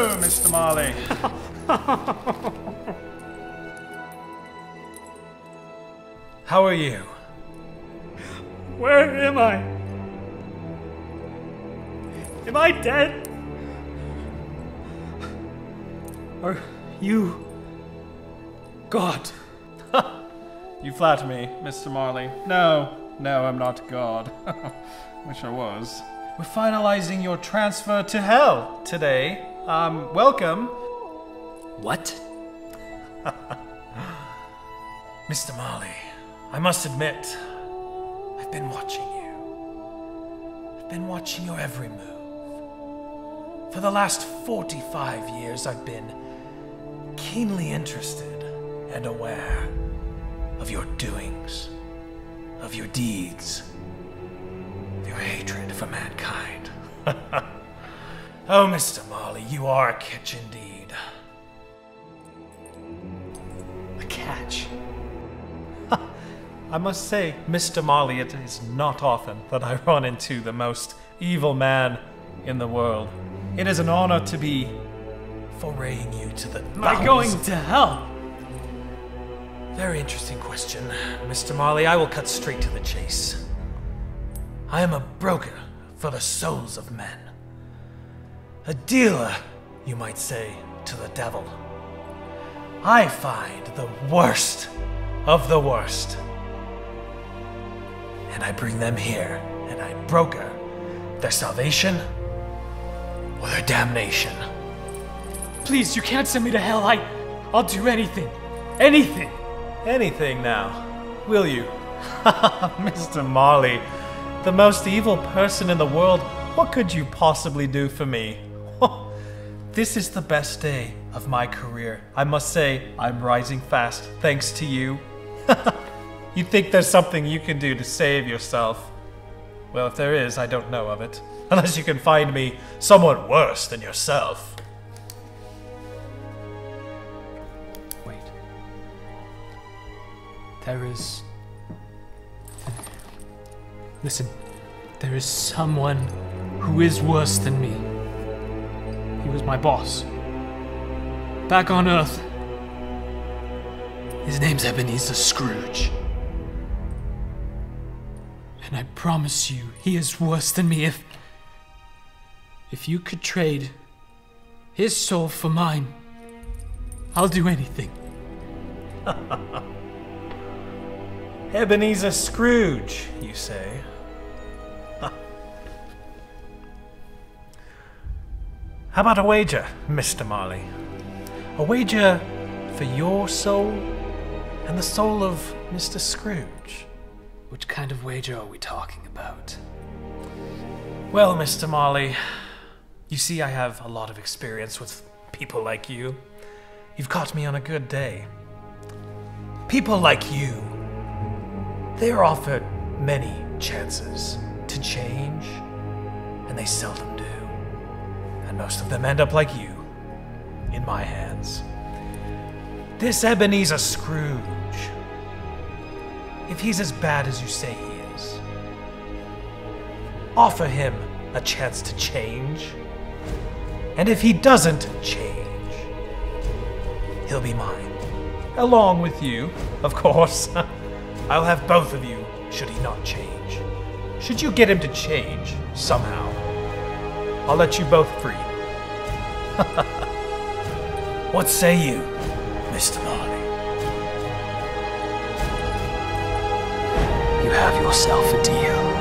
Hello, Mr. Marley. How are you? Where am I? Am I dead? Are you God? You flatter me, Mr. Marley. No, I'm not God. Wish I was. We're finalizing your transfer to hell today. Welcome. What? Mr. Marley, I must admit, I've been watching you. I've been watching your every move. For the last 45 years, I've been keenly interested and aware of your doings, of your deeds, of your hatred for mankind. Oh, Mr. Marley, you are a catch indeed. A catch? I must say, Mr. Marley, it is not often that I run into the most evil man in the world. It is an honor to be foraying you to the Am I going to hell? Very interesting question, Mr. Marley. I will cut straight to the chase. I am a broker for the souls of men. A dealer, you might say, to the devil. I find the worst of the worst. And I bring them here, and I broker their salvation or their damnation. Please, you can't send me to hell. I'll do anything. Anything. Anything now, will you? Mr. Marley, the most evil person in the world, what could you possibly do for me? This is the best day of my career. I must say, I'm rising fast, thanks to you. You think there's something you can do to save yourself? Well, if there is, I don't know of it. Unless you can find me someone worse than yourself. Wait. There is... Listen, there is someone who is worse than me. He was my boss. Back on Earth. His name's Ebenezer Scrooge. And I promise you, he is worse than me. If you could trade his soul for mine, I'll do anything. Ebenezer Scrooge, you say? How about a wager, Mr. Marley? A wager for your soul and the soul of Mr. Scrooge. Which kind of wager are we talking about? Well, Mr. Marley, you see I have a lot of experience with people like you. You've caught me on a good day. People like you, they are offered many chances to change, and they seldom do. And most of them end up like you, in my hands. This Ebenezer Scrooge, if he's as bad as you say he is, offer him a chance to change. And if he doesn't change, he'll be mine. Along with you, of course. I'll have both of you, should he not change. Should you get him to change, somehow, I'll let you both free. What say you, Mr. Marley? You have yourself a deal.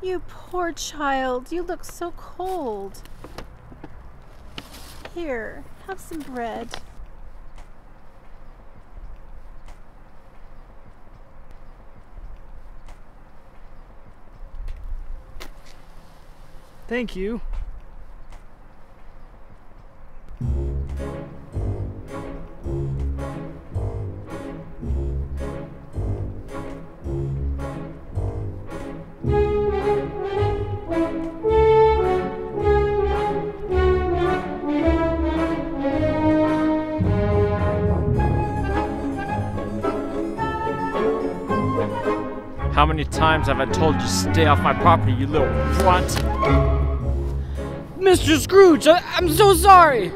You poor child, you look so cold. Here, have some bread. Thank you. How many times have I told you stay off my property, you little runt? Mr. Scrooge, I'm so sorry!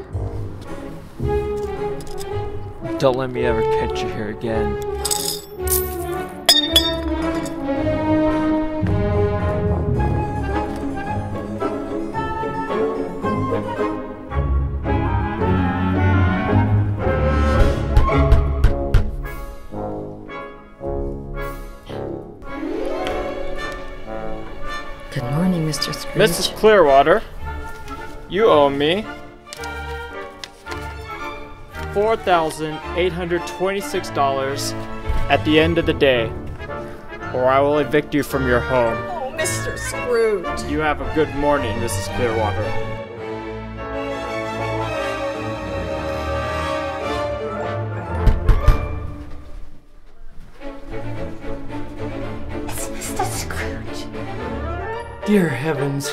Don't let me ever catch you here again. Good morning, Mr. Scrooge. Mrs. Clearwater, you owe me $4,826 at the end of the day, or I will evict you from your home. Oh, Mr. Scrooge. You have a good morning, Mrs. Clearwater. It's Mr. Scrooge. Dear heavens.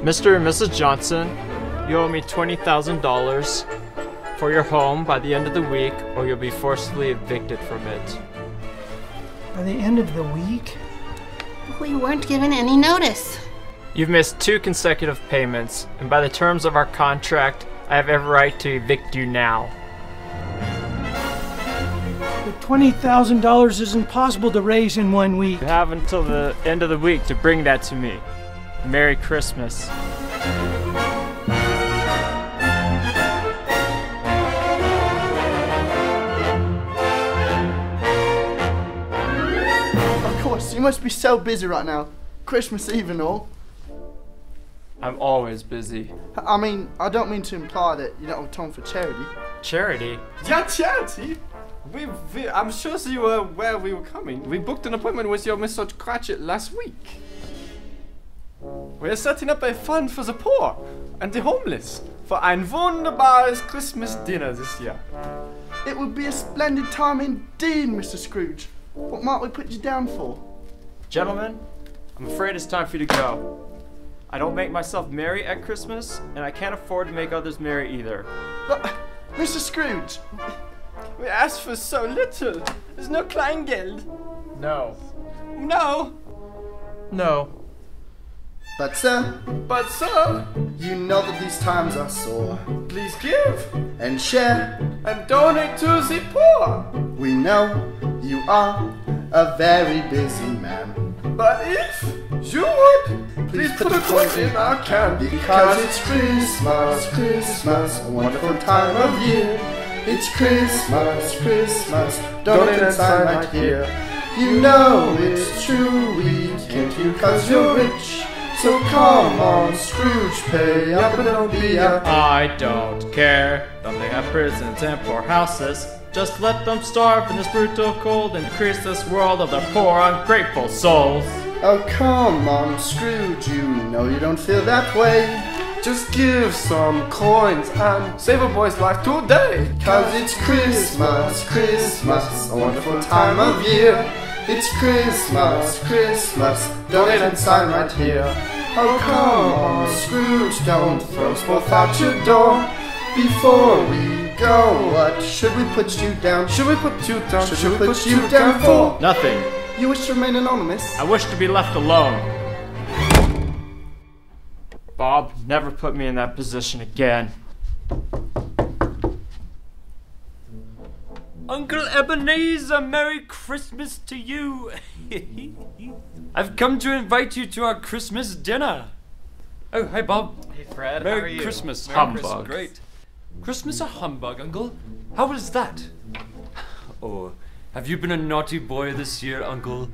Mr. and Mrs. Johnson, you owe me $20,000 for your home by the end of the week, or you'll be forcibly evicted from it. By the end of the week? We weren't given any notice. You've missed 2 consecutive payments, and by the terms of our contract, I have every right to evict you now. The $20,000 is impossible to raise in 1 week. You have until the end of the week to bring that to me. Merry Christmas. Of course, you must be so busy right now. Christmas Eve and all. I'm always busy. I mean, I don't mean to imply that you don't have time for charity. Charity? Yeah, charity! I'm sure you were aware we were coming. We booked an appointment with your Mr. Cratchit last week. We're setting up a fund for the poor and the homeless for ein wunderbares Christmas dinner this year. It would be a splendid time indeed, Mr. Scrooge. What might we put you down for? Gentlemen, I'm afraid it's time for you to go. I don't make myself merry at Christmas, and I can't afford to make others merry either. But, Mr. Scrooge, We asked for so little. There's no Kleingeld. No. No. No. but sir, you know that these times are sore. Please give And share, and donate to the poor. we know you are a very busy man. But if you would, please put a coin in our can. Because it's Christmas, Christmas, a wonderful time of year. It's Christmas, Christmas, donate and sign right here. You know it's true, we can't you cause you're rich. So come on, Scrooge, pay up and don't be a... I don't care. Don't they have prisons and poorhouses? Just let them starve in this brutal cold and increase this world of their poor, ungrateful souls. Oh, come on, Scrooge, you know you don't feel that way. Just give some coins and save a boy's life today. Cause it's Christmas, Christmas, a wonderful time of year. It's Christmas, Christmas, donate and sign right here. Oh, come on, Scrooge, don't throw us both out your door. Before we go, what should we put you down? Should we put you down? Should we put you down for? Nothing. You wish to remain anonymous? I wish to be left alone. Bob, never put me in that position again. Uncle Ebenezer, Merry Christmas to you. I've come to invite you to our Christmas dinner. Oh, hi, Bob. Hey, Fred. Merry how are you? Christmas, Merry humbug. Christmas. Great. Christmas a humbug, Uncle? How is that? Oh, Have you been a naughty boy this year, Uncle?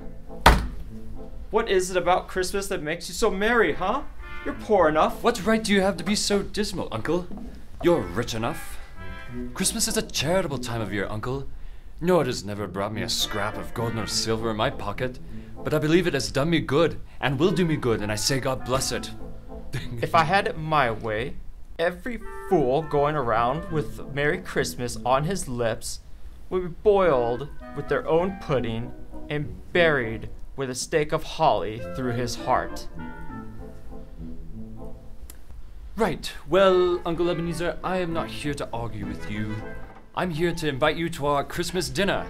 What is it about Christmas that makes you so merry, huh? You're poor enough. What right do you have to be so dismal, Uncle? You're rich enough. Christmas is a charitable time of year, Uncle. No, it has never brought me a scrap of gold nor silver in my pocket, but I believe it has done me good, and will do me good, and I say God bless it. If I had it my way, every fool going around with Merry Christmas on his lips would be boiled with their own pudding and buried with a stake of holly through his heart. Right, well, Uncle Ebenezer, I am not here to argue with you. I'm here to invite you to our Christmas dinner.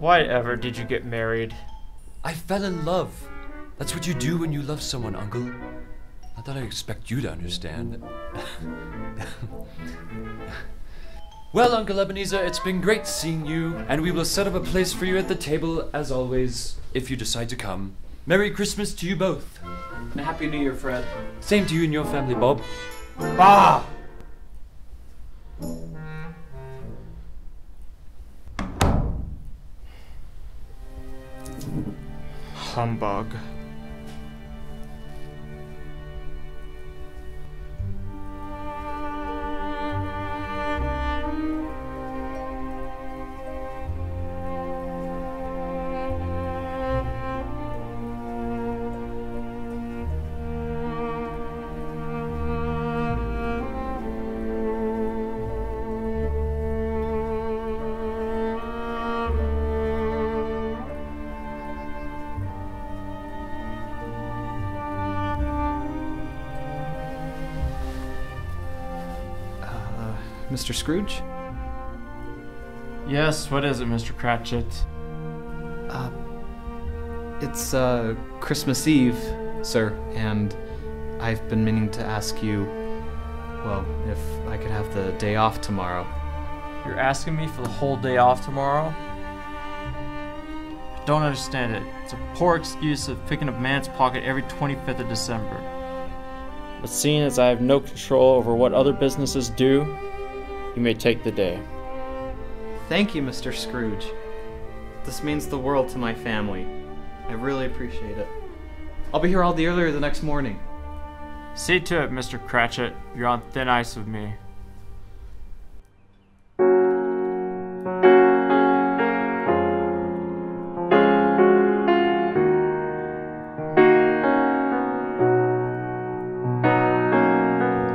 Why ever did you get married? I fell in love. That's what you do when you love someone, Uncle. Not that I expect you to understand. Well, Uncle Ebenezer, it's been great seeing you, and we will set up a place for you at the table, as always, if you decide to come. Merry Christmas to you both. And Happy New Year, Fred. Same to you and your family, Bob. Bah! Humbug. Mr. Scrooge? Yes, what is it, Mr. Cratchit? It's Christmas Eve, sir, and I've been meaning to ask you, well, if I could have the day off tomorrow. You're asking me for the whole day off tomorrow? I don't understand it. It's a poor excuse of picking a man's pocket every 25th of December. But seeing as I have no control over what other businesses do, you may take the day. Thank you, Mr. Scrooge. This means the world to my family. I really appreciate it. I'll be here all the earlier the next morning. See to it, Mr. Cratchit. You're on thin ice with me.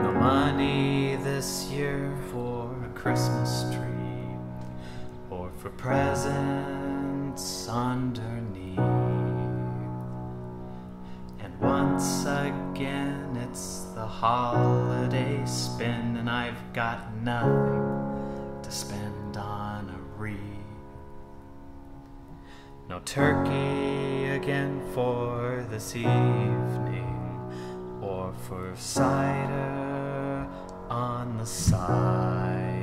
No money this year for a Christmas tree or for presents underneath. And once again it's the holiday spin, and I've got nothing to spend on a wreath. No turkey again for this evening, or for cider on the side.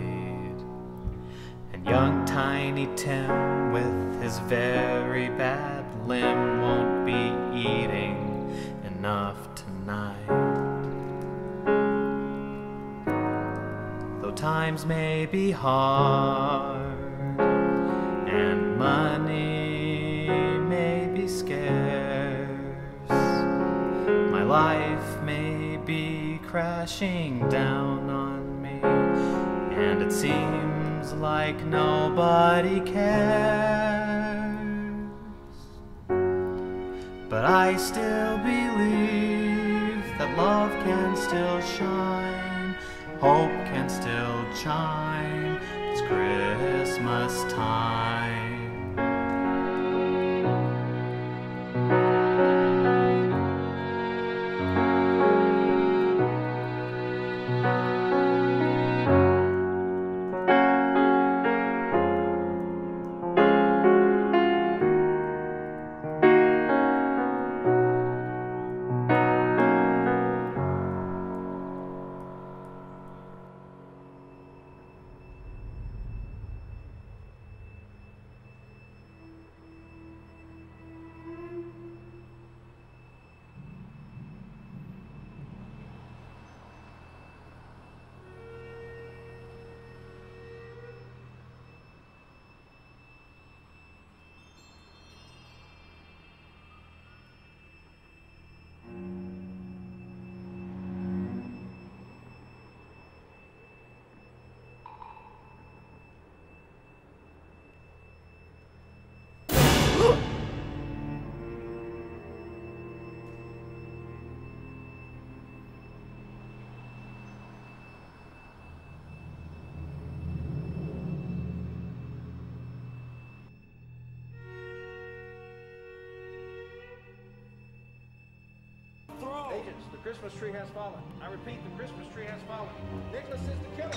And young Tiny Tim with his very bad limb won't be eating enough tonight. Though times may be hard and money may be scarce, my life may be crashing down on me, and it seems like nobody cares. But I still believe that love can still shine, hope can still chime. It's Christmas time. Agents, the Christmas tree has fallen. I repeat, the Christmas tree has fallen. Nicholas is the killer.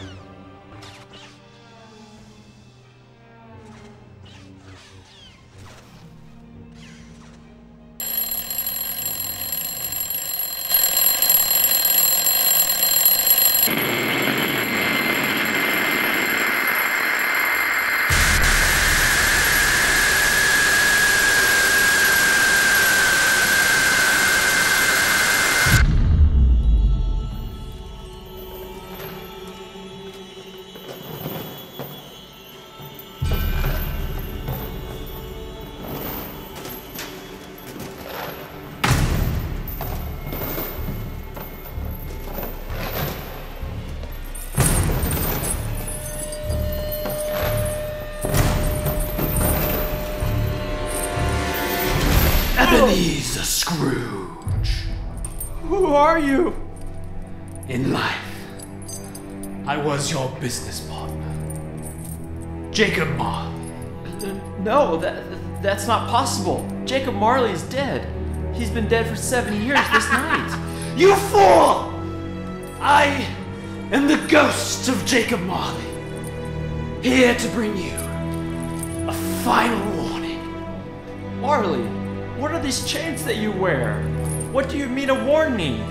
Ebenezer Scrooge. Who are you? In life, I was your business partner, Jacob Marley. No, that's not possible. Jacob Marley is dead. He's been dead for 7 years this night. You fool! I am the ghost of Jacob Marley, here to bring you a final warning. Marley, what are these chains that you wear? What do you mean to warn me?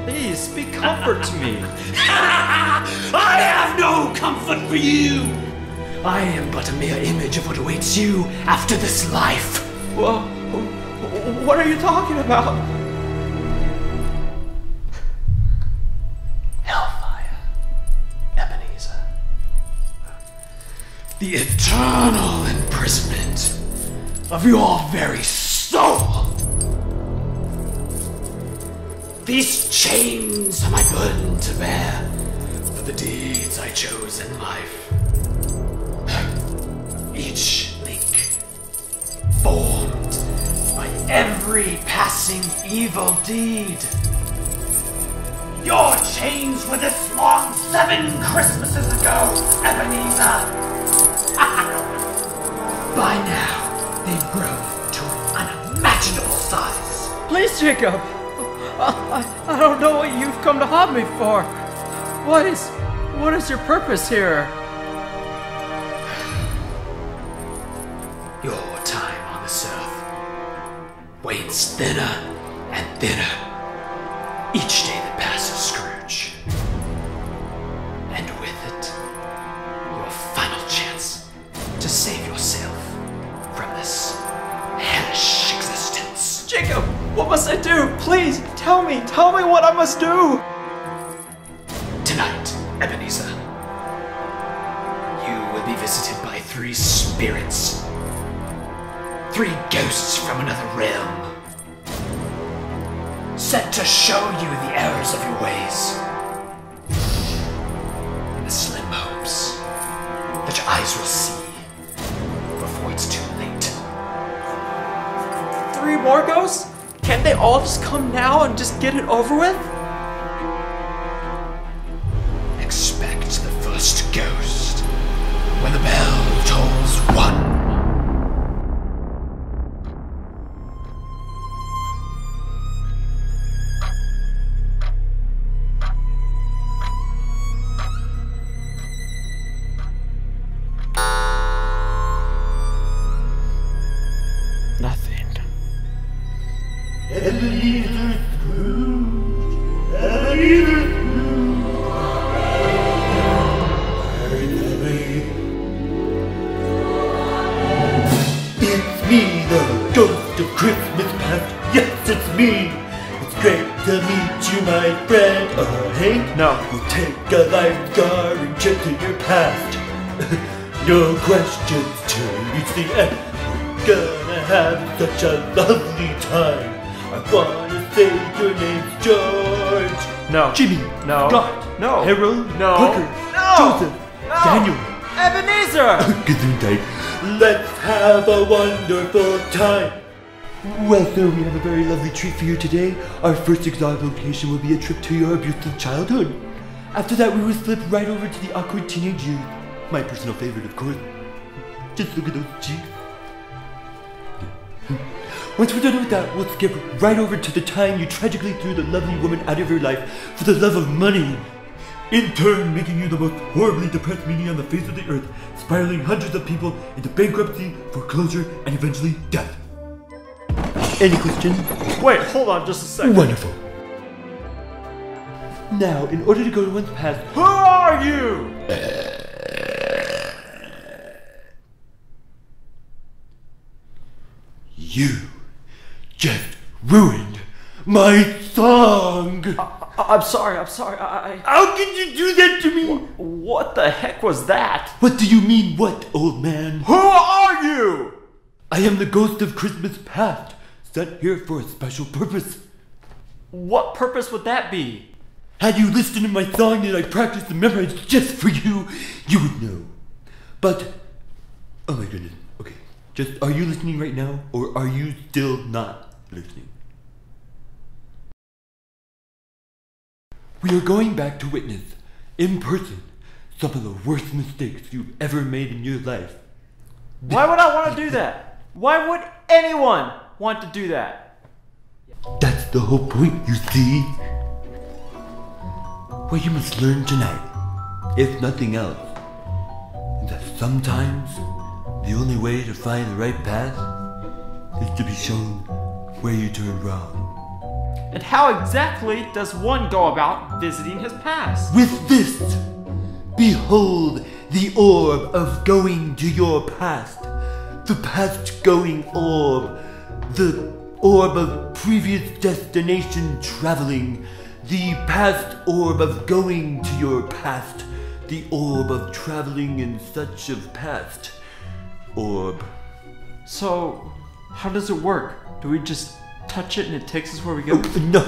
Please, speak comfort to me. I have no comfort for you! I am but a mere image of what awaits you after this life. Well, what are you talking about? Hellfire, Ebenezer. The eternal imprisonment of your very soul. These chains are my burden to bear for the deeds I chose in life. Each link formed by every passing evil deed. Your chains were this long 7 Christmases ago, Ebenezer. By now, they've grown to an unimaginable size. Please, Jacob. I don't know what you've come to haunt me for. What is your purpose here? Your time on this earth wanes thinner and thinner each day that passes, Scrooge. And with it, your final chance to save yourself from this hellish existence. Jacob, what must I do? Please, tell me what I must do. Tonight, Ebenezer, you will be visited by 3 spirits. 3 ghosts from another realm, set to show you the errors of your ways, in the slim hopes that your eyes will see before it's too late. 3 more ghosts? Can't they all just come now and just get it over with? Expect the first ghost when the bell tolls 1. Ebenezer Scrooge, Ebenezer Scrooge. It's me, the ghost of Christmas past. Yes, it's me. It's great to meet you, my friend. Hank? No. We'll take a life-scarring trip to your past. No questions till we reach the end. We're gonna have such a lovely time. I wanna say your name's George. No. Jimmy. No. Scott. No. Harold. No. Parker. No. Joseph. No. Daniel. Ebenezer! Gesundheit. Let's have a wonderful time. Well, sir, we have a very lovely treat for you today. Our first exotic location will be a trip to your abusive childhood. After that, we will slip right over to the awkward teenage years. My personal favorite, of course. Just look at those cheeks. Once we're done with that, we'll skip right over to the time you tragically threw the lovely woman out of your life for the love of money. In turn, making you the most horribly depressed meanie on the face of the earth, spiraling hundreds of people into bankruptcy, foreclosure, and eventually death. Any questions? Wait, hold on just a second. Wonderful. Now, in order to go to one's past, Who are you? You just ruined my song! I'm sorry. How could you do that to me? What the heck was that? What do you mean, what, old man? Who are you? I am the ghost of Christmas past, sent here for a special purpose. What purpose would that be? Had you listened to my song that I practiced and memorized just for you, you would know. But, oh my goodness, okay. Just, are you listening right now, or are you still not listening? We are going back to witness, in person, some of the worst mistakes you've ever made in your life. Why would I want to do that? Why would anyone want to do that? That's the whole point, you see. What you must learn tonight, if nothing else, is that sometimes the only way to find the right path is to be shown where you turned wrong. And how exactly does one go about visiting his past? With this, behold the orb of going to your past, the past going orb, the orb of previous destination traveling, the past orb of going to your past, the orb of traveling in such of past orb. So, how does it work? Do we just touch it and it takes us where we go? No.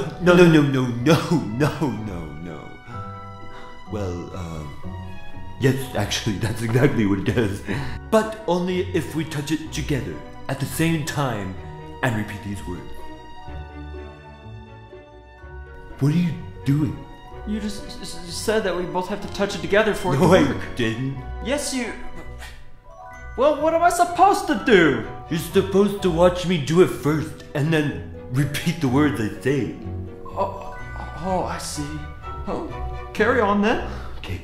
Well, yes, actually, that's exactly what it does. But only if we touch it together at the same time and repeat these words. What are you doing? You just said that we both have to touch it together for it to No, work. I didn't. Yes, you... Well, what am I supposed to do? You're supposed to watch me do it first and then repeat the words I say. Oh, I see. Oh, carry on then. Okay.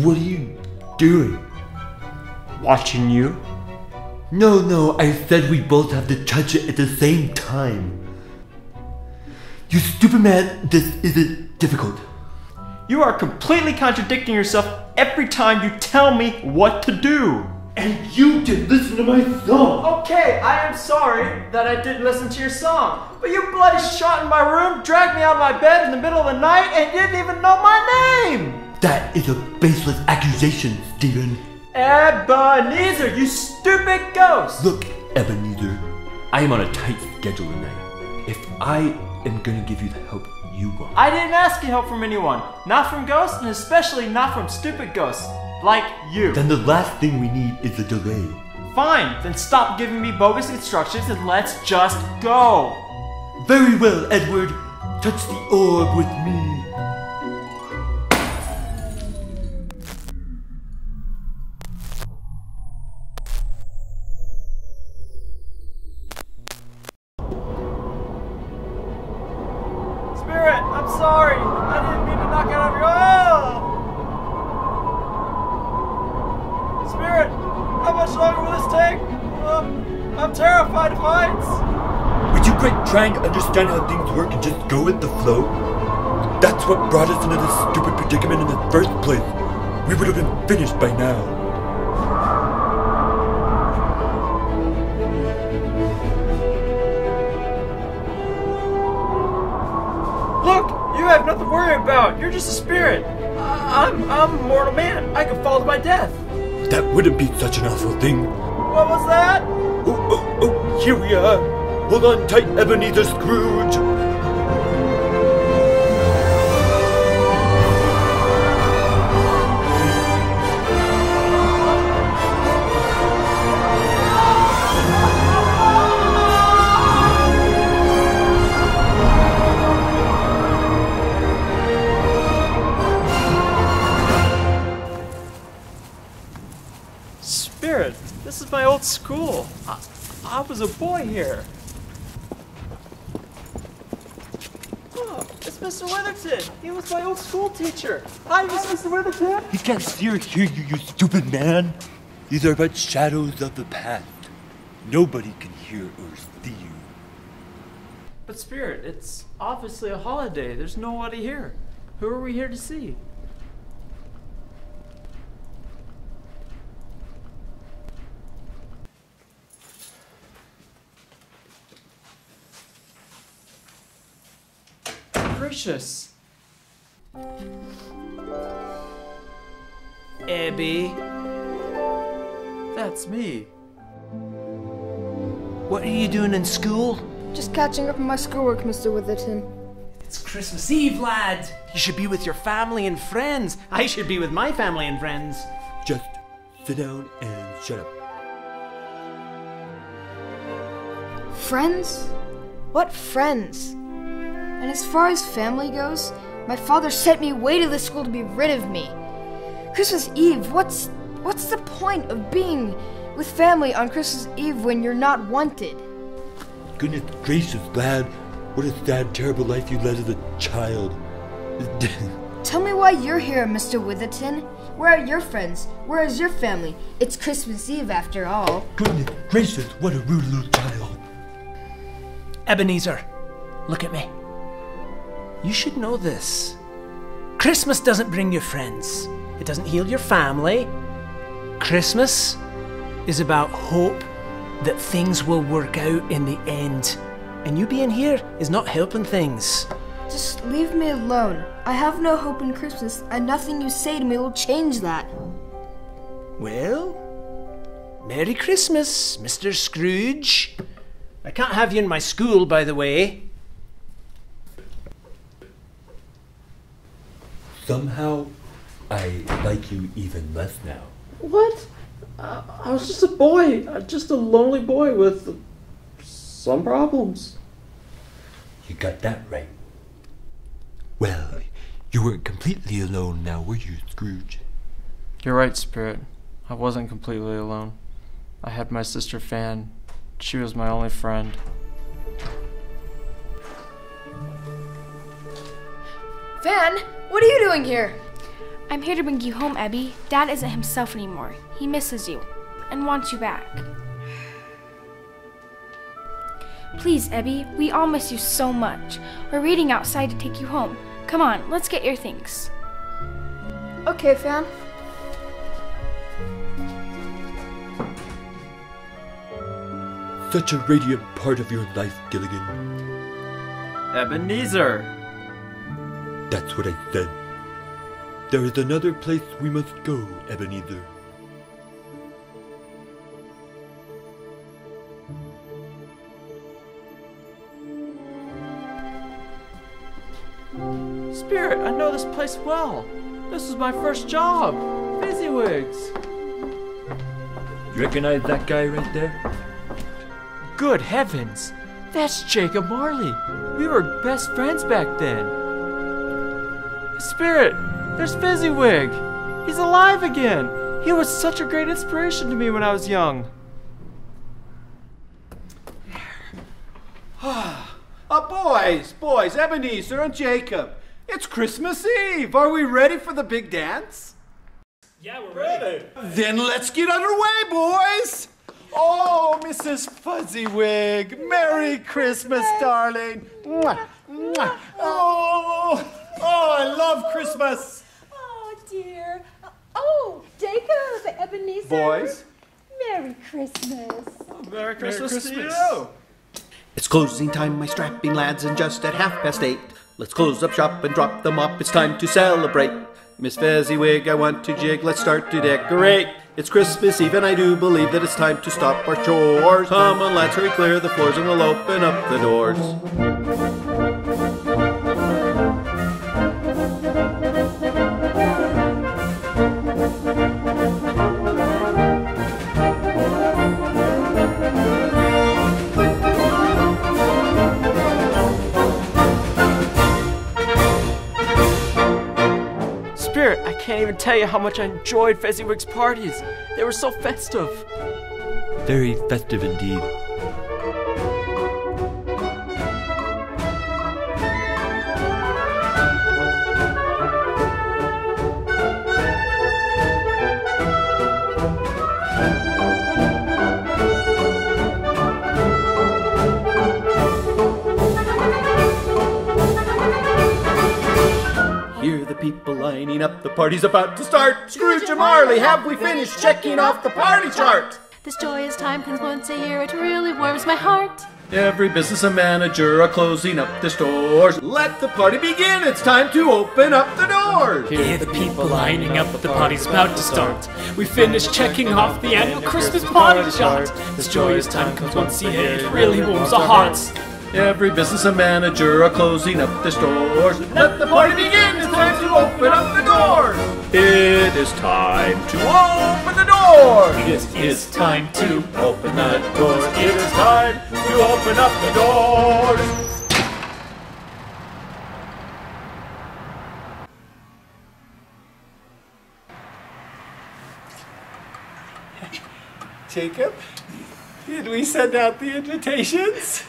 What are you doing? Watching you. No, I said we both have to touch it at the same time. You stupid man, this isn't difficult. You are completely contradicting yourself every time you tell me what to do. And you didn't listen to my song. Okay, I am sorry that I didn't listen to your song. But you bloody shot in my room, dragged me out of my bed in the middle of the night, and didn't even know my name. That is a baseless accusation, Stephen. Ebenezer, you stupid ghost! Look, Ebenezer, I am on a tight schedule tonight. If I am gonna give you the help you want. I didn't ask you help from anyone. Not from ghosts, and especially not from stupid ghosts. Like you. Then the last thing we need is a delay. Fine, then stop giving me bogus instructions and let's just go. Very well, Edward. Touch the orb with me. Spirit, I'm sorry. I didn't mean to knock out of your... Oh! Spirit, how much longer will this take? I'm terrified of heights. Would you quit trying to understand how things work and just go with the flow? That's what brought us into this stupid predicament in the first place. We would have been finished by now. Look, you have nothing to worry about. You're just a spirit. I'm a mortal man. I could fall to my death. That wouldn't be such an awful thing. What was that? Oh, here we are. Hold on tight, Ebenezer Scrooge. school. I was a boy here. Oh, it's Mr. Witherton. He was my old school teacher. Hi, Mr. Witherton. He can't see or hear you, you stupid man. These are but shadows of the past. Nobody can hear or see you. But Spirit, it's obviously a holiday. There's nobody here. Who are we here to see? Gracious. Abby. That's me. What are you doing in school? Just catching up on my schoolwork, Mr. Witherton. It's Christmas Eve, lad. You should be with your family and friends. I should be with my family and friends. Just sit down and shut up. Friends? What friends? And as far as family goes, my father sent me away to the school to be rid of me. Christmas Eve, what's the point of being with family on Christmas Eve when you're not wanted? Goodness gracious, lad. What a sad, terrible life you led as a child. Tell me why you're here, Mr. Witherton. Where are your friends? Where is your family? It's Christmas Eve after all. Goodness gracious, what a rude little child. Ebenezer, look at me. You should know this. Christmas doesn't bring you friends. It doesn't heal your family. Christmas is about hope that things will work out in the end. And you being here is not helping things. Just leave me alone. I have no hope in Christmas, and nothing you say to me will change that. Well, Merry Christmas, Mr. Scrooge. I can't have you in my school, by the way. Somehow, I like you even less now. What? I was just a boy. Just a lonely boy with some problems. You got that right. Well, you weren't completely alone now, were you, Scrooge? You're right, Spirit. I wasn't completely alone. I had my sister Fan. She was my only friend. Fan, what are you doing here? I'm here to bring you home, Abby. Dad isn't himself anymore. He misses you and wants you back. Please, Abby, we all miss you so much. We're waiting outside to take you home. Come on, let's get your things. Okay, Fan. Such a radiant part of your life, Gilligan. Ebenezer! That's what I said. There is another place we must go, Ebenezer. Spirit, I know this place well. This is my first job. Fezziwigs. You recognize that guy right there? Good heavens! That's Jacob Marley. We were best friends back then. Spirit, there's Fezziwig. He's alive again. He was such a great inspiration to me when I was young. Boys, Ebenezer and Jacob. It's Christmas Eve. Are we ready for the big dance? Yeah, we're ready. Then let's get underway, boys. Oh, Mrs. Fezziwig, Merry Christmas, darling. Mwah, mwah. Oh, I love Christmas. Oh, dear. Oh, Jacob, Ebenezer. Boys. Merry Christmas. Merry Christmas to you. It's closing time, my strapping lads, and just at 8:30. Let's close up shop and drop them up. It's time to celebrate. Miss Fezziwig, I want to jig. Let's start to decorate. It's Christmas Eve, and I do believe that it's time to stop our chores. Come on, lads, hurry, clear the floors, and we'll open up the doors. I can't even tell you how much I enjoyed Fezziwig's parties. They were so festive. Very festive indeed. People lining up, the party's about to start. Scrooge and Marley, have we finished checking off the party chart? This joyous time comes once a year, it really warms my heart. Every business and manager are closing up their stores. Let the party begin, it's time to open up the doors. Hear the people lining up, the party's about to start. We finished checking off the annual Christmas party chart. This joyous time comes once a year, it really warms our hearts. Every business and manager are closing up their stores. Let the party begin, it's time to open up the doors. It is time to open the doors. It is time to open the doors. It is time to open up the doors. Jacob, did we send out the invitations?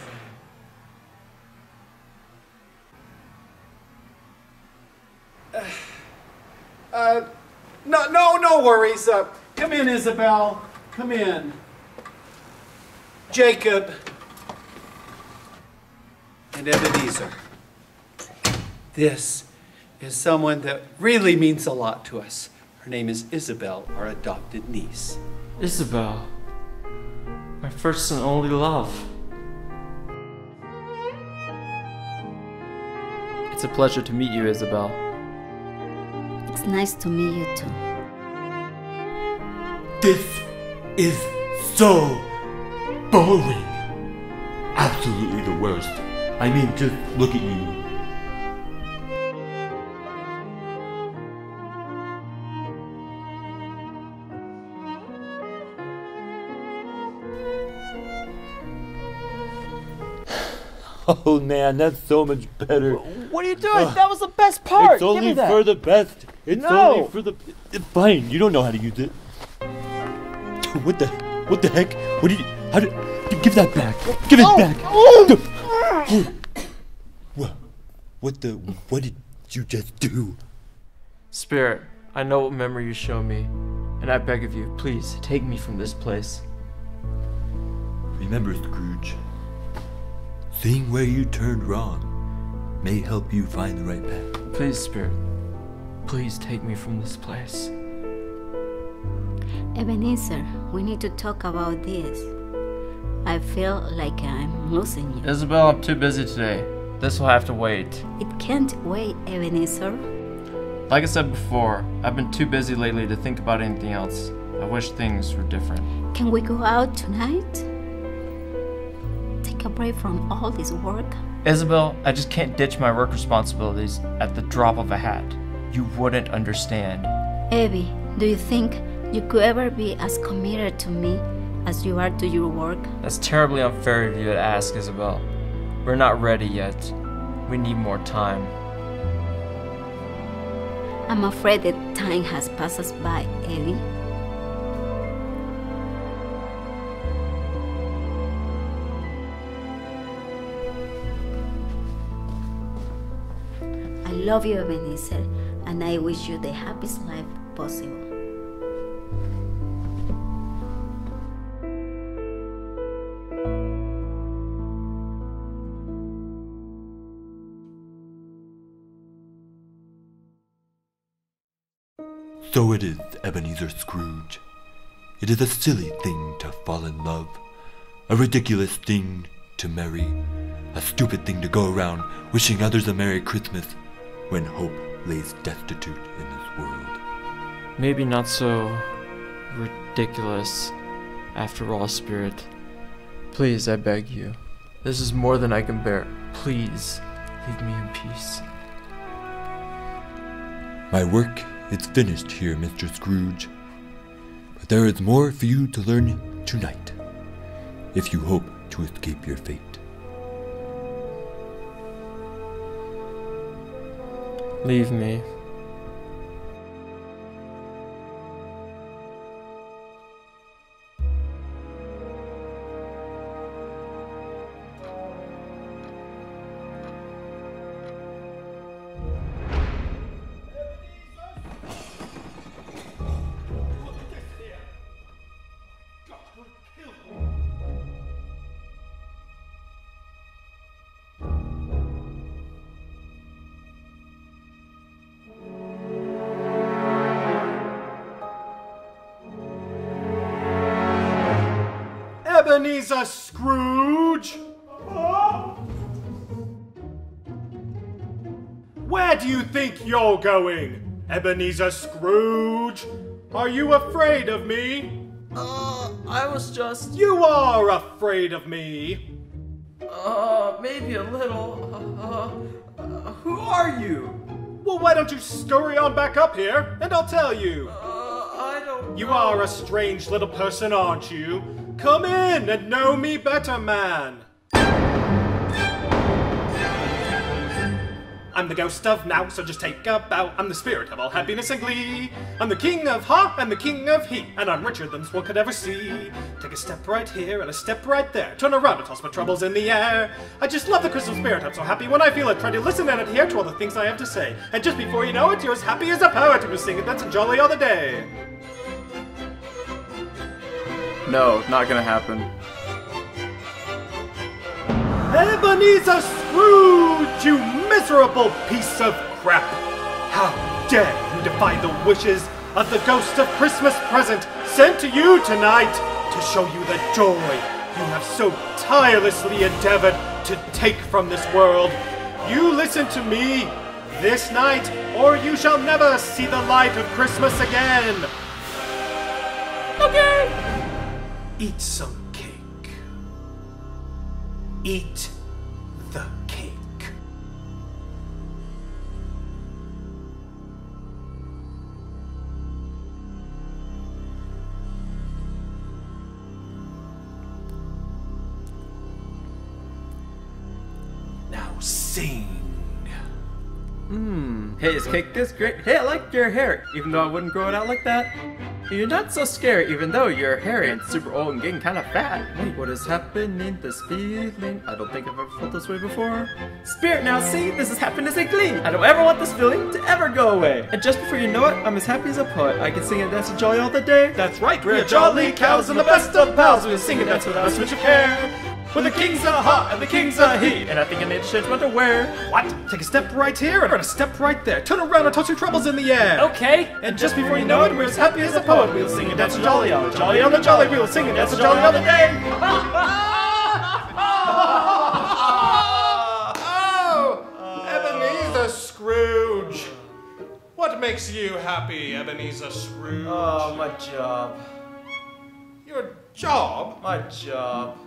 No worries. Come in, Isabel. Come in. Jacob. And Ebenezer. This is someone that really means a lot to us. Her name is Isabel, our adopted niece. Isabel, my first and only love. It's a pleasure to meet you, Isabel. It's nice to meet you too. This is so boring. Absolutely the worst. I mean, just look at you. Oh man, that's so much better. What are you doing? That was the best part. It's only for the best. It's only for the. Fine, you don't know how to use it. What the heck? What did you? How did? Give that back. Give it back. What did you just do? Spirit, I know what memory you show me, and I beg of you, please take me from this place. Remember, Scrooge. Seeing where you turned wrong may help you find the right path. Please, Spirit. Please take me from this place. Ebenezer, we need to talk about this. I feel like I'm losing you. Isabel, I'm too busy today. This will have to wait. It can't wait, Ebenezer. Like I said before, I've been too busy lately to think about anything else. I wish things were different. Can we go out tonight? Take a break from all this work? Isabel, I just can't ditch my work responsibilities at the drop of a hat. You wouldn't understand. Abby, do you think you could ever be as committed to me as you are to your work? That's terribly unfair of you to ask, Isabel. We're not ready yet. We need more time. I'm afraid that time has passed us by, Abby. I love you, Ebenezer, and I wish you the happiest life possible. So it is, Ebenezer Scrooge. It is a silly thing to fall in love, a ridiculous thing to marry, a stupid thing to go around wishing others a Merry Christmas when hope lays destitute in this world. Maybe not so ridiculous after all, Spirit. Please, I beg you. This is more than I can bear. Please, leave me in peace. My work is finished here, Mr. Scrooge. But there is more for you to learn tonight, if you hope to escape your fate. Leave me. Ebenezer Scrooge! Where do you think you're going, Ebenezer Scrooge? Are you afraid of me? I was just... You are afraid of me! Maybe a little. Who are you? Well, why don't you scurry on back up here, and I'll tell you. I don't You know. are a strange little person, aren't you? Come in and know me better, man. I'm the ghost of now, so just take a bow. I'm the spirit of all happiness and glee. I'm the king of ha and the king of he, and I'm richer than this world could ever see. Take a step right here and a step right there. Turn around and toss my troubles in the air. I just love the Christmas spirit. I'm so happy when I feel it. Try to listen and adhere to all the things I have to say. And just before you know it, you're as happy as a poet who's singing that's a jolly other day. No, not gonna happen. Ebenezer Scrooge, you miserable piece of crap! How dare you defy the wishes of the ghost of Christmas present sent to you tonight to show you the joy you have so tirelessly endeavored to take from this world. You listen to me this night, or you shall never see the light of Christmas again. Okay. Eat some cake. Eat the cake. Now sing. Hey, this cake is great. Hey, I like your hair, even though I wouldn't grow it out like that. You're not so scary, even though you're hairy and super old and getting kind of fat. Wait, what is happening? This feeling? I don't think I've ever felt this way before. Spirit, now see, this is happiness and glee. I don't ever want this feeling to ever go away. And just before you know it, I'm as happy as a poet. I can sing and dance and jolly all the day. That's right, we're jolly cows and the best of pals. We'll sing and dance without a switch of care. When the king's a ha and the king's a he, and I think I need to change what to wear. What? Take a step right here and a step right there. Turn around and toss your troubles in the air. Okay. And just before you know it, we're as happy as a poet. We'll sing and dance and jolly on the jolly on the jolly. We'll sing and dance and jolly all the day. Oh, Ebenezer Scrooge. What makes you happy, Ebenezer Scrooge? Oh, my job. Your job? My job.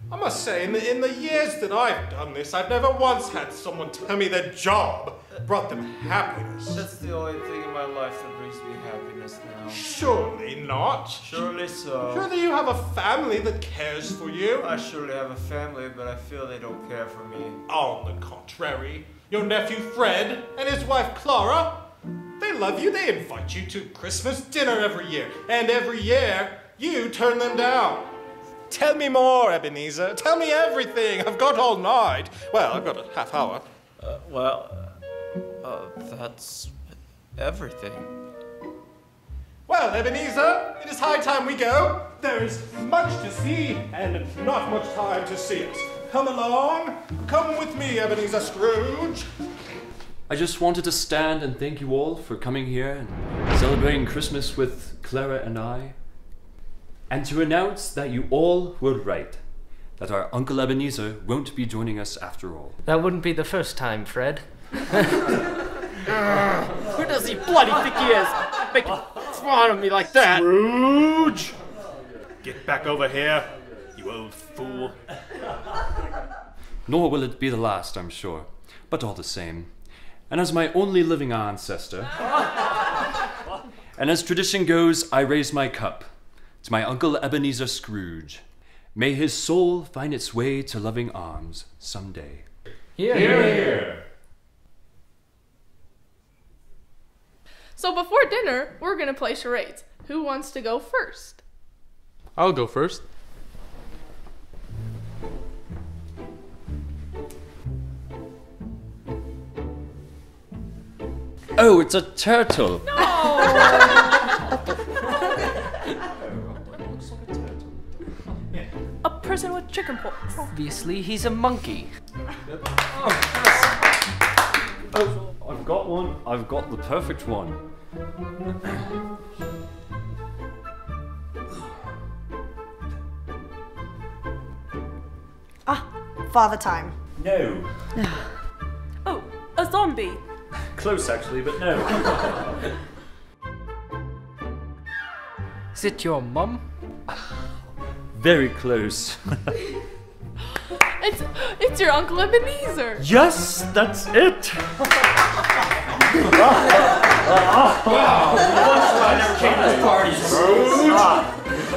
I must say, in the years that I've done this, I've never once had someone tell me their job brought them happiness. That's the only thing in my life that brings me happiness now. Surely not. Surely so. Surely you have a family that cares for you. I surely have a family, but I feel they don't care for me. On the contrary, your nephew Fred and his wife Clara, they love you. They invite you to Christmas dinner every year. And every year, you turn them down. Tell me more, Ebenezer. Tell me everything. I've got all night. Well, I've got a half hour. That's everything. Well, Ebenezer, it is high time we go. There is much to see and not much time to see it. Come along. Come with me, Ebenezer Scrooge. I just wanted to stand and thank you all for coming here and celebrating Christmas with Clara and I. And to announce that you all were right, that our Uncle Ebenezer won't be joining us after all. That wouldn't be the first time, Fred. Who does he bloody think he is? Making fun of me like that. Scrooge! Get back over here, you old fool. Nor will it be the last, I'm sure, but all the same. And as my only living ancestor, and as tradition goes, I raise my cup to my Uncle Ebenezer Scrooge. May his soul find its way to loving arms someday. Hear, hear. So before dinner, we're gonna play charades. Who wants to go first? I'll go first. Oh, it's a turtle! A person with chicken pox. Obviously, he's a monkey. Oh, I've got one. I've got the perfect one. Father Time. No. Oh, a zombie. Close, actually, but no. Is it your mum? Very close. It's your Uncle Ebenezer. Yes, that's it. Come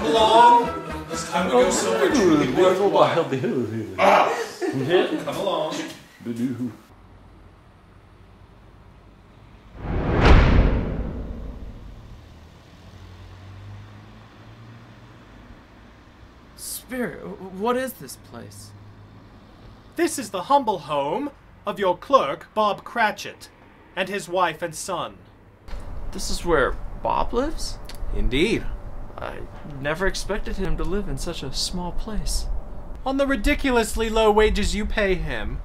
along. It's time to go somewhere truly worthwhile. Come along. Spirit, what is this place? This is the humble home of your clerk, Bob Cratchit, and his wife and son. This is where Bob lives? Indeed. I never expected him to live in such a small place. On the ridiculously low wages you pay him,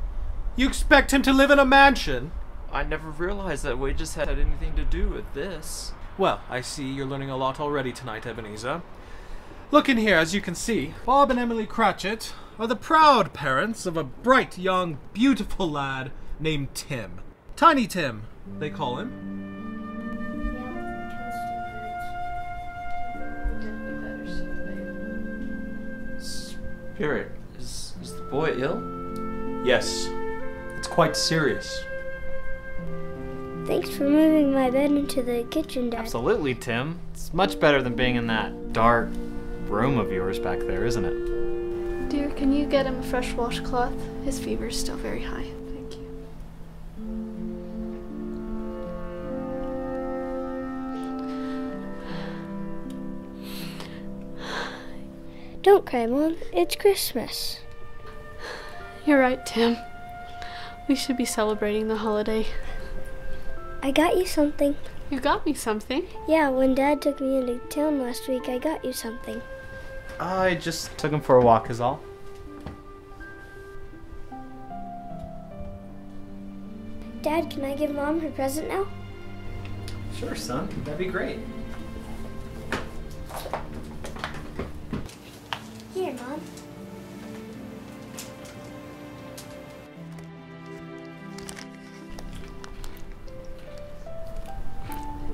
you expect him to live in a mansion? I never realized that wages had anything to do with this. Well, I see you're learning a lot already tonight, Ebenezer. Look in here, as you can see, Bob and Emily Cratchit are the proud parents of a bright, young, beautiful lad named Tim. Tiny Tim, they call him. Spirit, is the boy ill? Yes, it's quite serious. Thanks for moving my bed into the kitchen, Dad. Absolutely, Tim. It's much better than being in that dark room of yours back there, isn't it? Dear, can you get him a fresh washcloth? His fever's still very high. Thank you. Don't cry, Mom. It's Christmas. You're right, Tim. We should be celebrating the holiday. I got you something. You got me something? Yeah, when Dad took me into town last week, I got you something. I just took him for a walk is all. Dad, can I give Mom her present now? Sure, son. That'd be great. Here, Mom.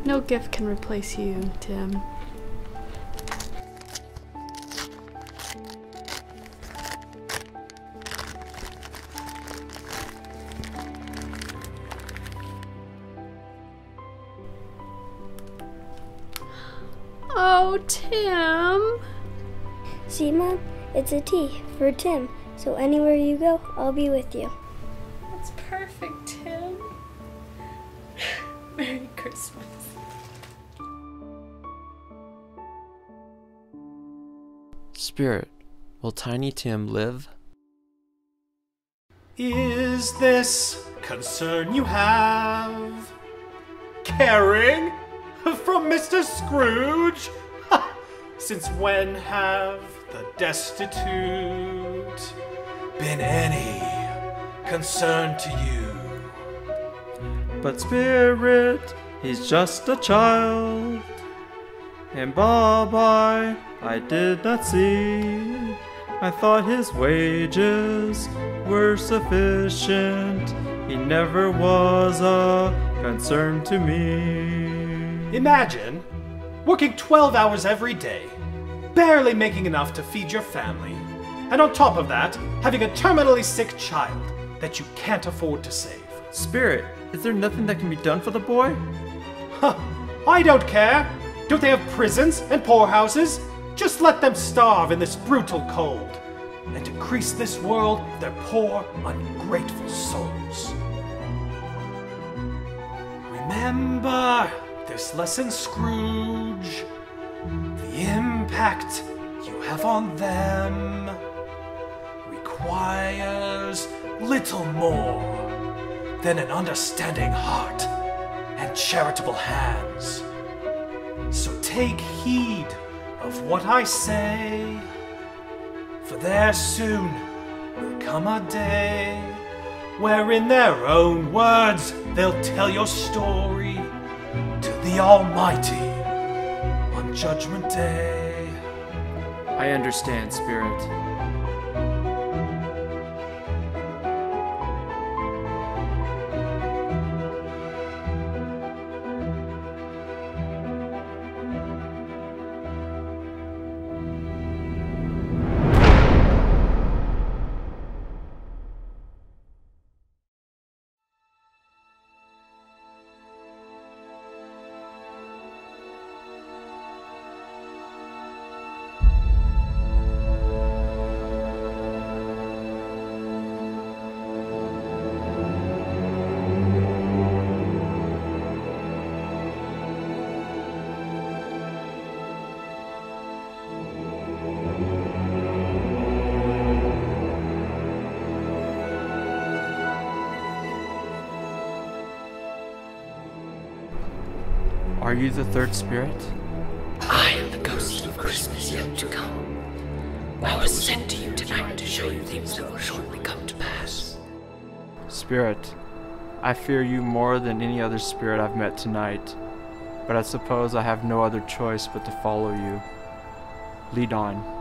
No gift can replace you, Tim. Oh, Tim. See, Mom? It's a T for Tim. So anywhere you go, I'll be with you. That's perfect, Tim. Merry Christmas. Spirit, will Tiny Tim live? Is this concern you have? Caring? From Mr. Scrooge? Since when have the destitute been any concern to you? But Spirit, he's just a child. And Bob, I did not see. I thought his wages were sufficient. He never was a concern to me. Imagine working 12 hours every day, barely making enough to feed your family, and on top of that, having a terminally sick child that you can't afford to save. Spirit, is there nothing that can be done for the boy? Huh, I don't care. Don't they have prisons and poorhouses? Just let them starve in this brutal cold and increase this world with their poor, ungrateful souls. Remember this lesson, Scrooge. The impact you have on them requires little more than an understanding heart and charitable hands. So take heed of what I say, for there soon will come a day where in their own words they'll tell your story to the Almighty on Judgment Day. I understand, Spirit. Are you the third spirit? I am the ghost of Christmas yet to come. I was sent to you tonight to show you things that will shortly come to pass. Spirit, I fear you more than any other spirit I've met tonight, but I suppose I have no other choice but to follow you. Lead on.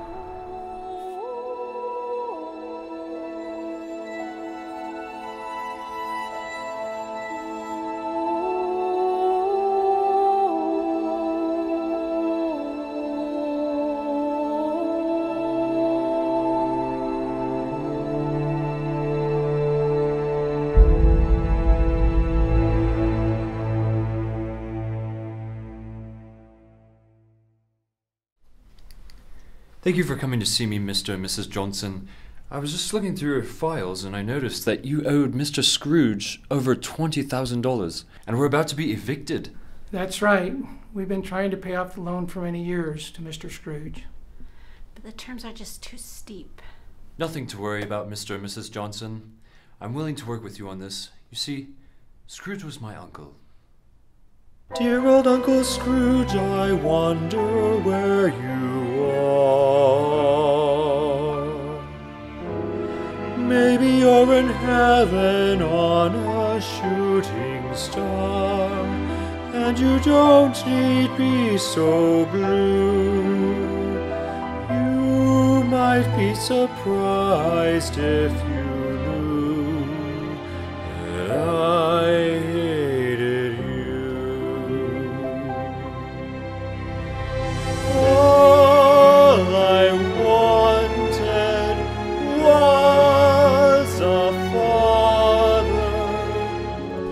Thank you for coming to see me, Mr. and Mrs. Johnson. I was just looking through your files and I noticed that you owed Mr. Scrooge over $20,000 and were about to be evicted. That's right. We've been trying to pay off the loan for many years to Mr. Scrooge. But the terms are just too steep. Nothing to worry about, Mr. and Mrs. Johnson. I'm willing to work with you on this. You see, Scrooge was my uncle. Dear old Uncle Scrooge, I wonder where you are. Maybe you're in heaven on a shooting star, and you don't need be so blue. You might be surprised if you knew that I hated you. All I wanted was a father.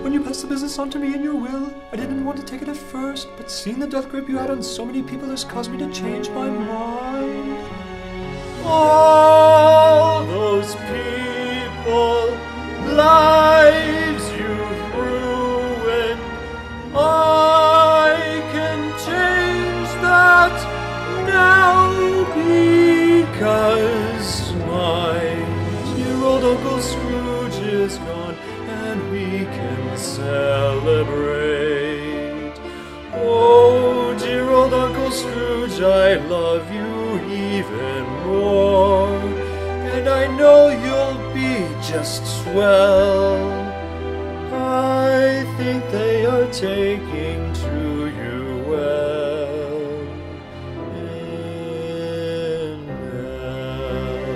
When you passed the business on to me in your will, I didn't want to take it at first, but seeing the death grip you had on so many people has caused me to change my mind. All those people, lives you've ruined, I can change that now because my dear old Uncle Scrooge is gone and we can celebrate. Oh, dear old Uncle Scrooge, I love you even more, and I know you'll be just swell. I think they are taking to you well in hell.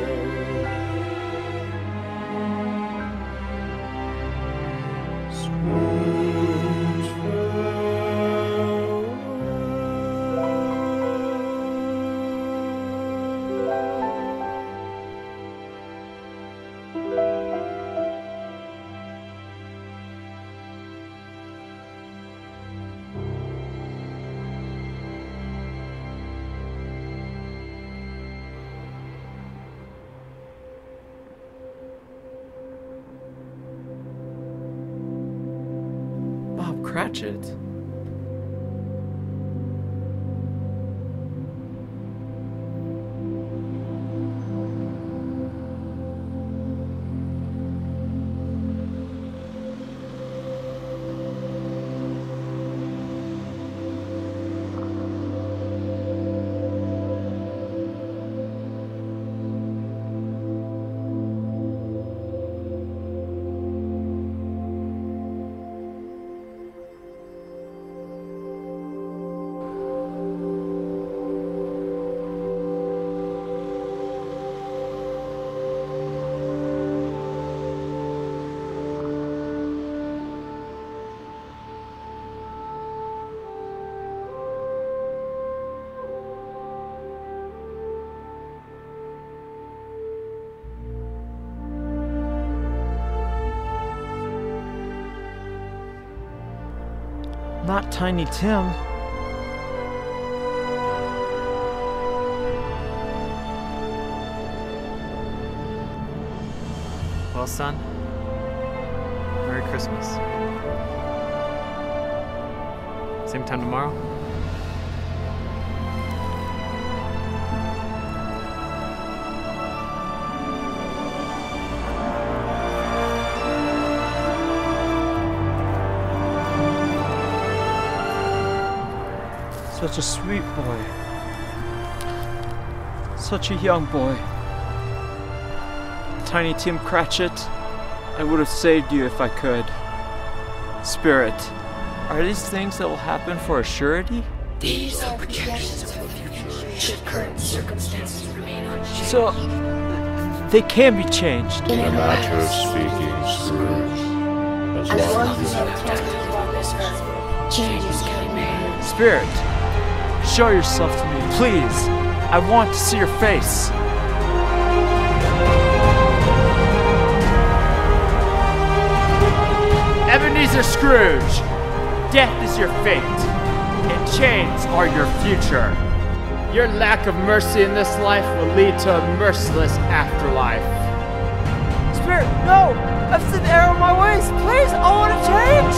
Scrooge Bob Cratchit. Not Tiny Tim. Well, son, Merry Christmas. Same time tomorrow? Such a sweet boy. Such a young boy. Tiny Tim Cratchit, I would have saved you if I could. Spirit, are these things that will happen for a surety? These are projections of the future should current circumstances remain unchanged. So, they can be changed. In a matter of speaking, Scrooge, as long as you have done on this earth, changes can be made. Spirit, show yourself to me, please. I want to see your face. Ebenezer Scrooge, death is your fate, and chains are your future. Your lack of mercy in this life will lead to a merciless afterlife. Spirit, no! I've seen error in my ways. Please, I want to change!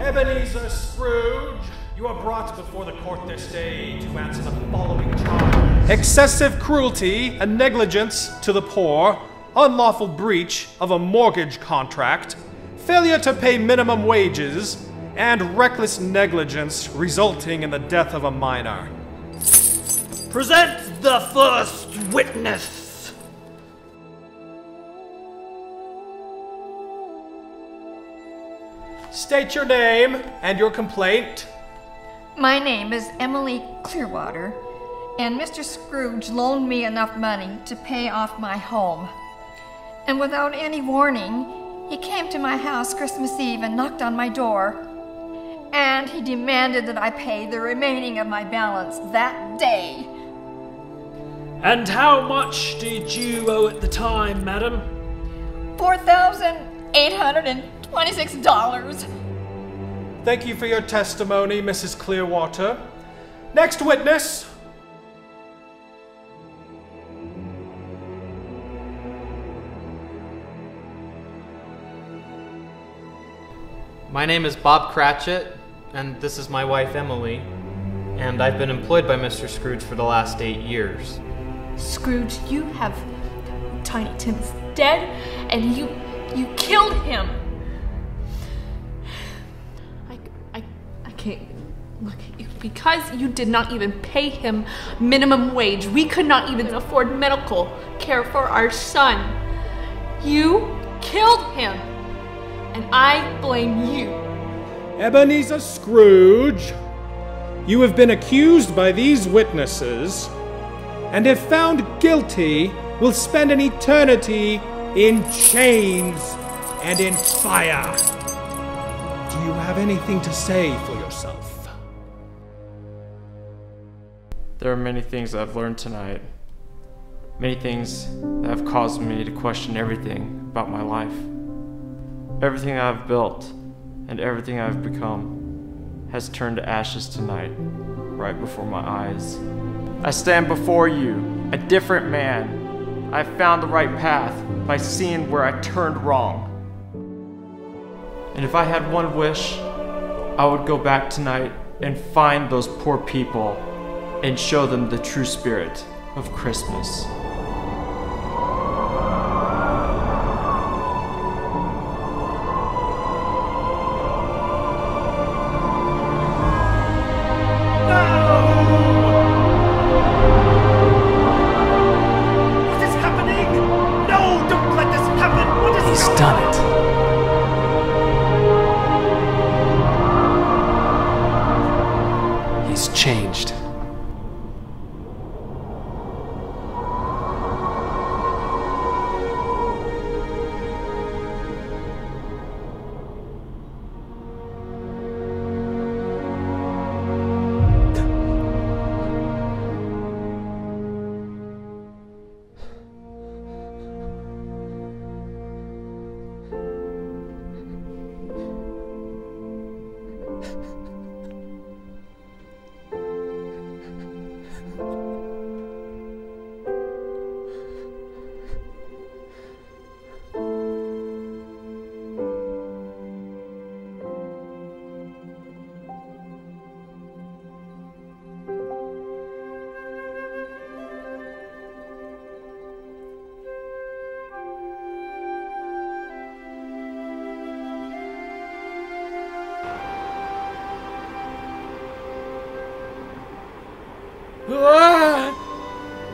Ebenezer Scrooge, you are brought before the court this day to answer the following charge. Excessive cruelty and negligence to the poor, unlawful breach of a mortgage contract, failure to pay minimum wages, and reckless negligence resulting in the death of a minor. Present the first witness. State your name and your complaint. My name is Emily Clearwater, and Mr. Scrooge loaned me enough money to pay off my home. And without any warning, he came to my house Christmas Eve and knocked on my door. And he demanded that I pay the remaining of my balance that day. And how much did you owe at the time, madam? $4,826. Thank you for your testimony, Mrs. Clearwater. Next witness. My name is Bob Cratchit, and this is my wife Emily, and I've been employed by Mr. Scrooge for the last 8 years. Scrooge, you have... Tiny Tim is dead, and you killed him. I can't look at you. Because you did not even pay him minimum wage, we could not even afford medical care for our son. You killed him, and I blame you. Ebenezer Scrooge, you have been accused by these witnesses, and if found guilty, will spend an eternity in chains and in fire. Do you have anything to say for yourself? There are many things I've learned tonight. Many things that have caused me to question everything about my life. Everything I've built and everything I've become has turned to ashes tonight, right before my eyes. I stand before you, a different man. I found the right path by seeing where I turned wrong. And if I had one wish, I would go back tonight and find those poor people and show them the true spirit of Christmas. Changed.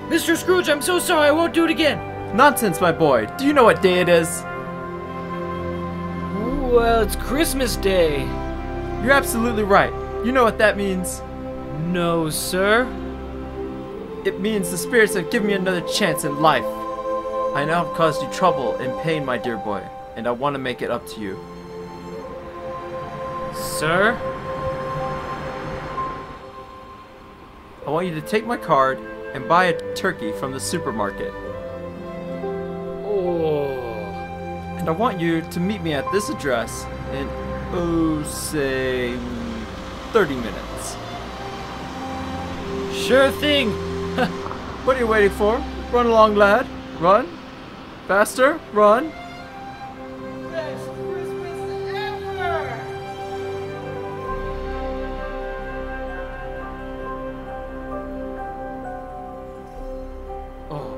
Mr. Scrooge, I'm so sorry. I won't do it again. Nonsense, my boy. Do you know what day it is? Well, it's Christmas Day. You're absolutely right. You know what that means? No, sir. It means the spirits have given me another chance in life. I now have caused you trouble and pain, my dear boy, and I want to make it up to you. Sir? I want you to take my card and buy a turkey from the supermarket. Oh. And I want you to meet me at this address in, say, 30 minutes. Sure thing. What are you waiting for? Run along, lad. Run. Faster. Run. Best Christmas ever! Oh.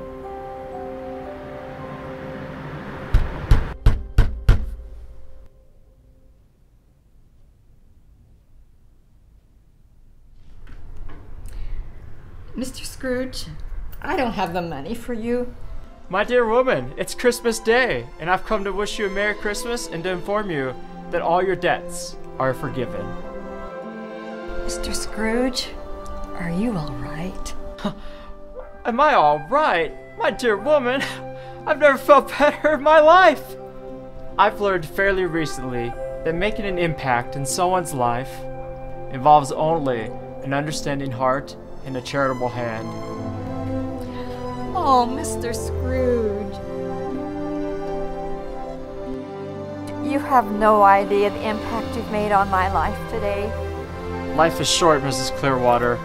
Mr. Scrooge, I don't have the money for you. My dear woman, it's Christmas Day, and I've come to wish you a Merry Christmas and to inform you that all your debts are forgiven. Mr. Scrooge, are you all right? Am I all right? My dear woman, I've never felt better in my life. I've learned fairly recently that making an impact in someone's life involves only an understanding heart and a charitable hand. Oh, Mr. Scrooge. You have no idea the impact you've made on my life today. Life is short, Mrs. Clearwater.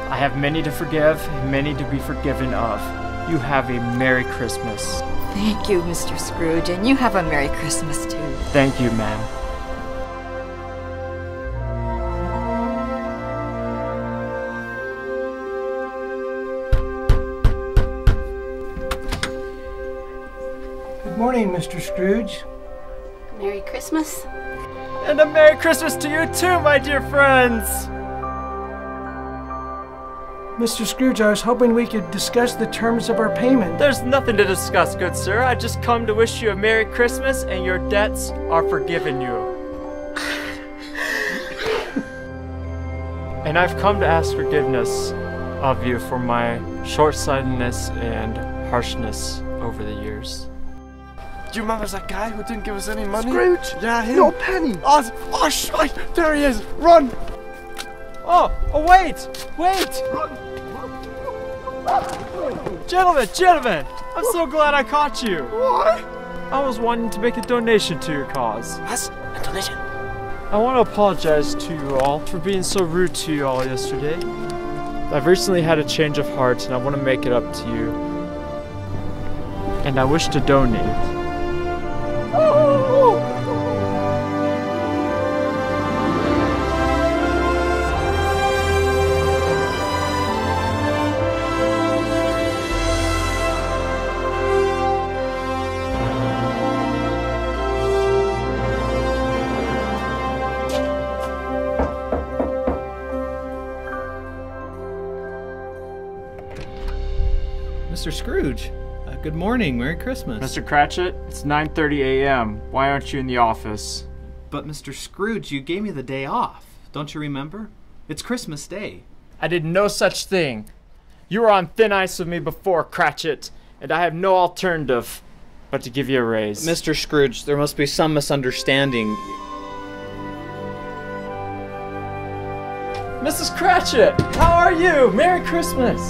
I have many to forgive and many to be forgiven of. You have a Merry Christmas. Thank you, Mr. Scrooge, and you have a Merry Christmas too. Thank you, ma'am. Good morning, Mr. Scrooge. Merry Christmas. And a Merry Christmas to you too, my dear friends! Mr. Scrooge, I was hoping we could discuss the terms of our payment. There's nothing to discuss, good sir. I just come to wish you a Merry Christmas and your debts are forgiven you. And I've come to ask forgiveness of you for my short-sightedness and harshness over the years. Do you remember that guy who didn't give us any money? Scrooge! Yeah, him. No penny! Oh, shite! There he is! Run! Oh, wait! Wait! Gentlemen! I'm so glad I caught you! Why? I was wanting to make a donation to your cause. What? A donation? I want to apologize to you all for being so rude to you all yesterday. I've recently had a change of heart and I want to make it up to you. And I wish to donate. Mr. Scrooge, good morning. Merry Christmas. Mr. Cratchit, it's 9:30 a.m. Why aren't you in the office? But Mr. Scrooge, you gave me the day off. Don't you remember? It's Christmas Day. I did no such thing. You were on thin ice with me before, Cratchit, and I have no alternative but to give you a raise. Mr. Scrooge, there must be some misunderstanding. Mrs. Cratchit, how are you? Merry Christmas!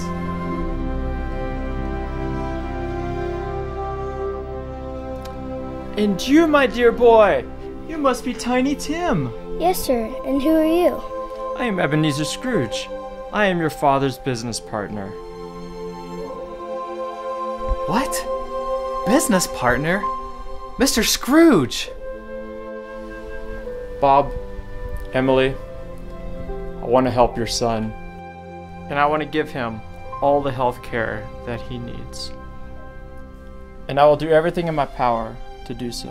And you, my dear boy, you must be Tiny Tim. Yes, sir. And who are you? I am Ebenezer Scrooge. I am your father's business partner. What? Business partner? Mr. Scrooge! Bob, Emily, I want to help your son. And I want to give him all the health care that he needs. And I will do everything in my power to do so.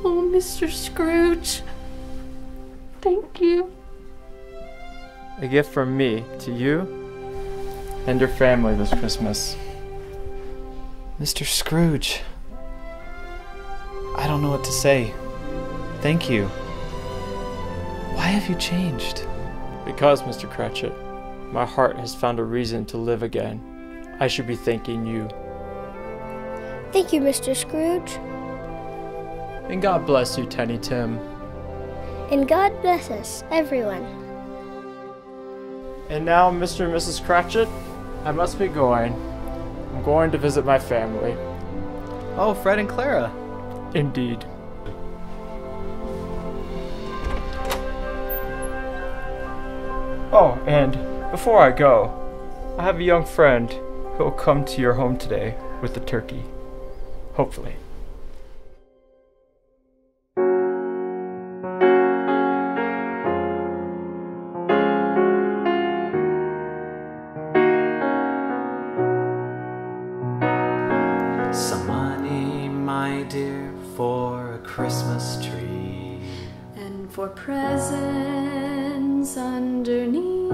Oh, Mr. Scrooge. Thank you. a gift from me to you and your family this Christmas. Mr. Scrooge, I don't know what to say. Thank you. Why have you changed? Because, Mr. Cratchit, my heart has found a reason to live again. I should be thanking you. Thank you, Mr. Scrooge. And God bless you, Tiny Tim. And God bless us, everyone. And now, Mr. and Mrs. Cratchit, I must be going. I'm going to visit my family. Oh, Fred and Clara. Indeed. Oh, and before I go, I have a young friend who will come to your home today with the turkey. Hopefully. Some money, my dear, for a Christmas tree. And for presents underneath.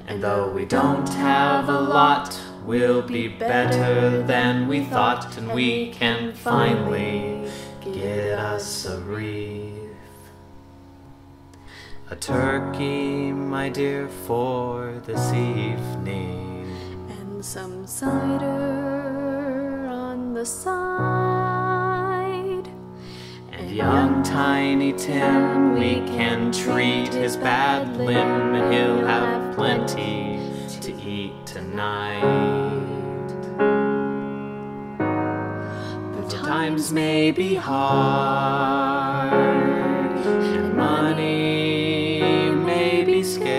And though we don't have a lot, we'll be better than we thought, and we can finally get us a wreath. A turkey, my dear, for this evening. And some cider on the side. And young Tiny Tim, we can treat his bad limb, and he'll have plenty to eat tonight. The times may be hard, and money may be scarce.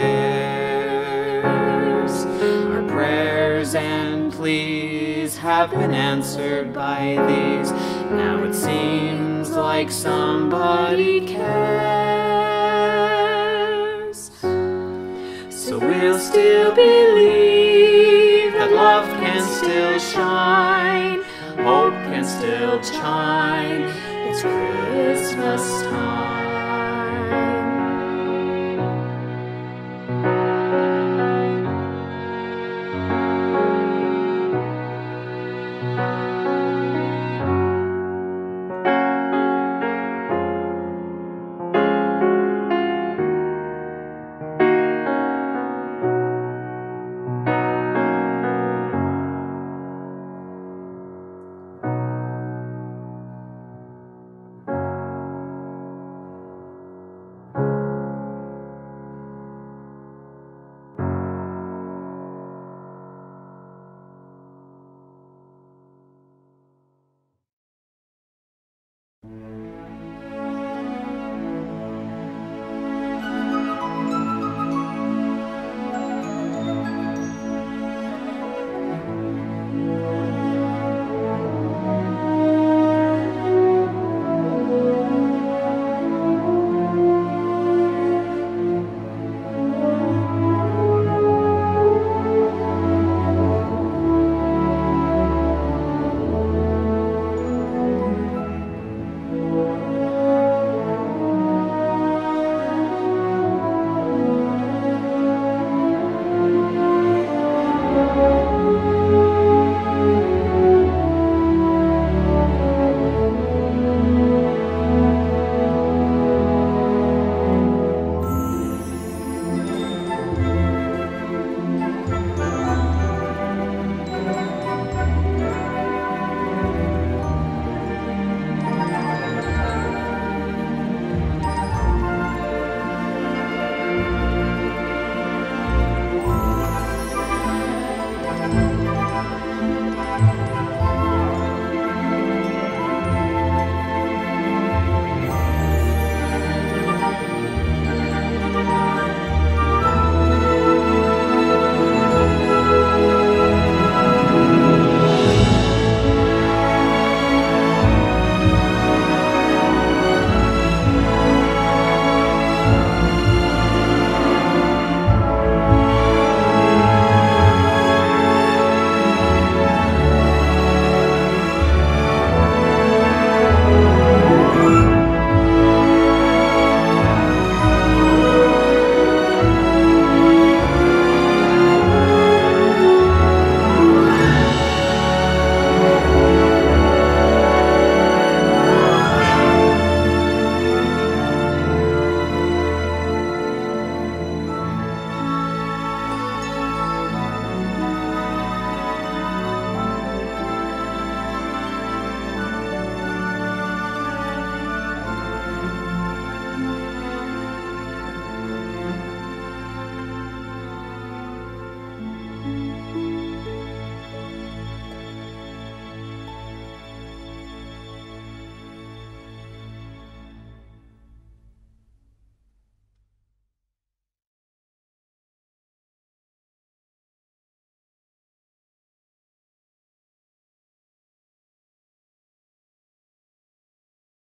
Our prayers and pleas have been answered by these. Now it seems like somebody cares. So we'll still believe that love can still shine, hope can still chime. It's Christmas